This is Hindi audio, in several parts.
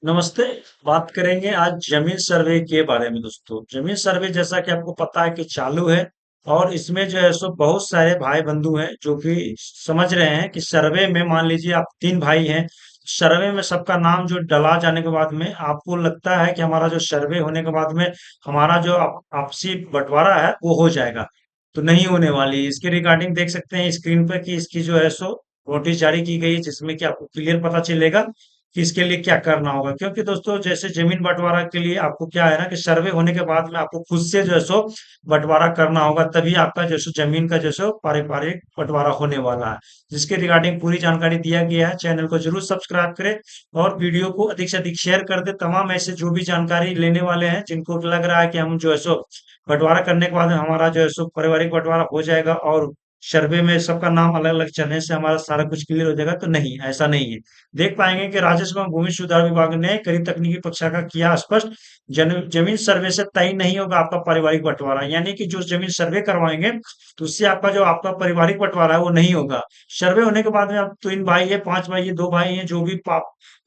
नमस्ते। बात करेंगे आज जमीन सर्वे के बारे में। दोस्तों, जमीन सर्वे जैसा कि आपको पता है कि चालू है और इसमें जो है सो बहुत सारे भाई बंधु हैं जो कि समझ रहे हैं कि सर्वे में मान लीजिए आप तीन भाई हैं। सर्वे में सबका नाम जो डला जाने के बाद में आपको लगता है कि हमारा जो सर्वे होने के बाद में हमारा जो आपसी बंटवारा है वो हो जाएगा। तो नहीं होने वाली। इसके रिगार्डिंग देख सकते हैं स्क्रीन पर कि इसकी जो है सो नोटिस जारी की गई है, जिसमें कि आपको क्लियर पता चलेगा कि इसके लिए क्या करना होगा। क्योंकि दोस्तों, जैसे जमीन बंटवारा के लिए आपको क्या है ना कि सर्वे होने के बाद में आपको खुद से जो है सो बंटवारा करना होगा, तभी आपका जो है सो जमीन का जो है सो पारिवारिक बंटवारा होने वाला है। जिसके रिगार्डिंग पूरी जानकारी दिया गया है। चैनल को जरूर सब्सक्राइब करें और वीडियो को अधिक से अधिक शेयर कर दे। तमाम ऐसे जो भी जानकारी लेने वाले हैं, जिनको लग रहा है कि हम जो है सो बंटवारा करने के बाद हमारा जो है सो पारिवारिक बंटवारा हो जाएगा और सर्वे में सबका नाम अलग अलग चलने से हमारा सारा कुछ क्लियर हो जाएगा, तो नहीं, ऐसा नहीं है। देख पाएंगे कि राजस्व एवं भूमि सुधार विभाग ने कई तकनीकी कक्षा का किया स्पष्ट। जमीन सर्वे से तय नहीं होगा आपका पारिवारिक बंटवारा, यानी कि जो जमीन सर्वे करवाएंगे तो उससे आपका पारिवारिक बंटवारा है वो नहीं होगा। सर्वे होने के बाद में आप तीन भाई है, पांच भाई है, दो भाई है, जो भी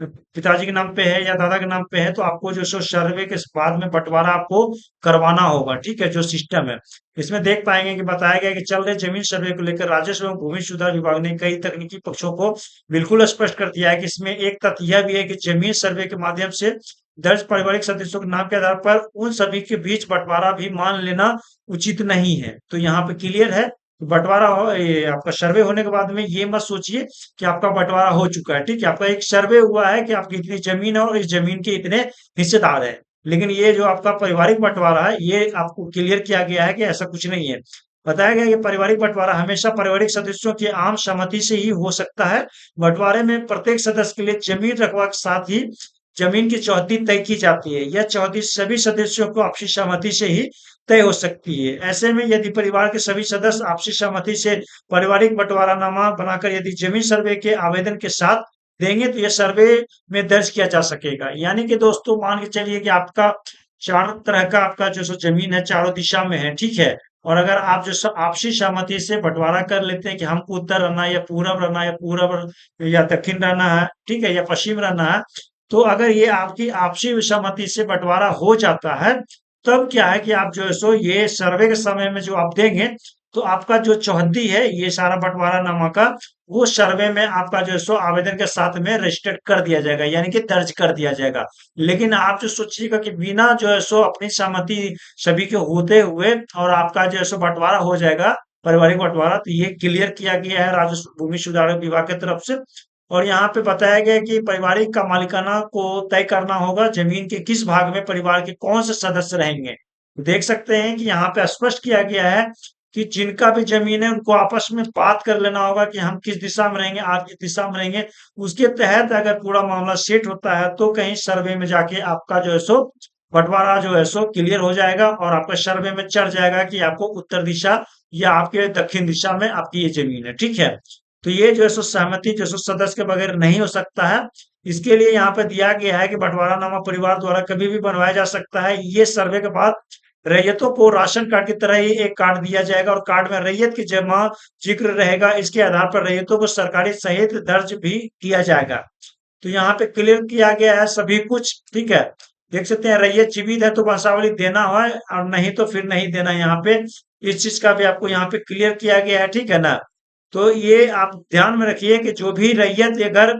पिताजी के नाम पे है या दादा के नाम पे है, तो आपको जो सो सर्वे के बाद में बंटवारा आपको करवाना होगा। ठीक है, जो सिस्टम है इसमें देख पाएंगे कि बताया गया है कि चल रहे जमीन सर्वे को लेकर राजस्व एवं भूमि सुधार विभाग ने कई तकनीकी पक्षों को बिल्कुल स्पष्ट कर दिया है कि इसमें एक तथ्य यह भी है कि जमीन सर्वे के माध्यम से दर्ज पारिवारिक सदस्यों के नाम के आधार पर उन सभी के बीच बंटवारा भी मान लेना उचित नहीं है। तो यहाँ पे क्लियर है कि बंटवारा हो, ये आपका सर्वे होने के बाद में ये मत सोचिए कि आपका बंटवारा हो चुका है। ठीक है, आपका एक सर्वे हुआ है कि आपकी इतनी जमीन है और इस जमीन के इतने हिस्सेदार है। लेकिन ये जो आपका पारिवारिक बंटवारा है, ये आपको क्लियर किया गया है कि ऐसा कुछ नहीं है। बताया गया है कि पारिवारिक बंटवारा हमेशा पारिवारिक सदस्यों की आम सहमति से ही हो सकता है। बंटवारे में प्रत्येक सदस्य के लिए जमीन रकबा के साथ ही जमीन की चौहद्दी तय की जाती है। यह चौहद्दी सभी सदस्यों को आपसी सहमति से ही तय हो सकती है। ऐसे में यदि परिवार के सभी सदस्य आपसी सहमति से पारिवारिक बंटवारानामा बनाकर यदि जमीन सर्वे के आवेदन के साथ देंगे तो यह सर्वे में दर्ज किया जा सकेगा। यानी कि दोस्तों, मान के चलिए कि आपका चारों तरह का आपका जो सो जमीन है, चारों दिशा में है। ठीक है, और अगर आप जो सब आपसी सहमति से बंटवारा कर लेते हैं कि हमको उत्तर रहना है या पूरब रहना है या पूरब या दक्षिण रहना है, ठीक है, या पश्चिम रहना है, तो अगर ये आपकी आपसी सहमति से बंटवारा हो जाता है, तब क्या है कि आप जो है सो ये सर्वे के समय में जो आप देंगे, तो आपका जो चौहद्दी है ये सारा बंटवारा नामा का, वो सर्वे में आपका जो है सो आवेदन के साथ में रजिस्टर्ड कर दिया जाएगा, यानी कि दर्ज कर दिया जाएगा। लेकिन आप जो सोचिएगा कि बिना जो है सो अपनी सहमति सभी के होते हुए और आपका जो है सो बंटवारा हो जाएगा, पारिवारिक बंटवारा, तो ये क्लियर किया गया है राजस्व भूमि सुधार विभाग की तरफ से। और यहाँ पे बताया गया है कि पारिवारिक का मालिकाना को तय करना होगा, जमीन के किस भाग में परिवार के कौन से सदस्य रहेंगे। देख सकते हैं कि यहाँ पे स्पष्ट किया गया है कि जिनका भी जमीन है उनको आपस में बात कर लेना होगा कि हम किस दिशा में रहेंगे, आप किस दिशा में रहेंगे। उसके तहत अगर पूरा मामला सेट होता है तो कहीं सर्वे में जाके आपका जो है सो बंटवारा जो है सो क्लियर हो जाएगा और आपका सर्वे में चढ़ जाएगा कि आपको उत्तर दिशा या आपके दक्षिण दिशा में आपकी ये जमीन है। ठीक है, तो ये जो है सो सहमति जो है सो सदस्य के बगैर नहीं हो सकता है। इसके लिए यहाँ पे दिया गया है कि बंटवारानामा परिवार द्वारा कभी भी बनवाया जा सकता है। ये सर्वे के बाद रैयतों को राशन कार्ड की तरह ही एक कार्ड दिया जाएगा और कार्ड में रैयत की जमा जिक्र रहेगा। इसके आधार पर रैयतों को सरकारी सहित दर्ज भी किया जाएगा। तो यहाँ पे क्लियर किया गया है सभी कुछ। ठीक है, देख सकते हैं रैयत जीवित है तो वंशावली देना है और नहीं तो फिर नहीं देना। यहाँ पे इस चीज का भी आपको यहाँ पे क्लियर किया गया है। ठीक है ना, तो ये आप ध्यान में रखिए कि जो भी रैयत अगर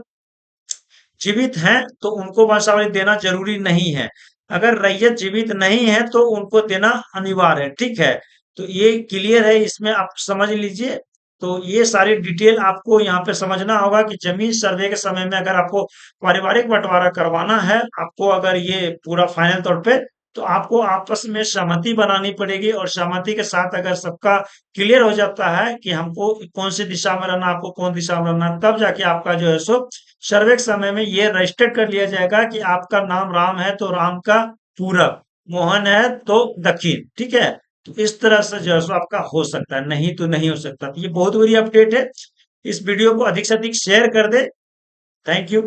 जीवित हैं तो उनको वंशावली देना जरूरी नहीं है। अगर रैयत जीवित नहीं है तो उनको देना अनिवार्य है। ठीक है, तो ये क्लियर है, इसमें आप समझ लीजिए। तो ये सारी डिटेल आपको यहाँ पे समझना होगा कि जमीन सर्वे के समय में अगर आपको पारिवारिक बंटवारा करवाना है, आपको अगर ये पूरा फाइनल तौर पे, तो आपको आपस में सहमति बनानी पड़ेगी और सहमति के साथ अगर सबका क्लियर हो जाता है कि हमको कौन सी दिशा में रहना, आपको कौन दिशा में रहना, तब जाके आपका जो है सो सर्वे के समय में ये रजिस्टर्ड कर लिया जाएगा कि आपका नाम राम है तो राम का पूरब, मोहन है तो दक्षिण। ठीक है, तो इस तरह से जो है सो आपका हो सकता है, नहीं तो नहीं हो सकता। तो ये बहुत बड़ी अपडेट है। इस वीडियो को अधिक से अधिक शेयर कर दे। Thank you.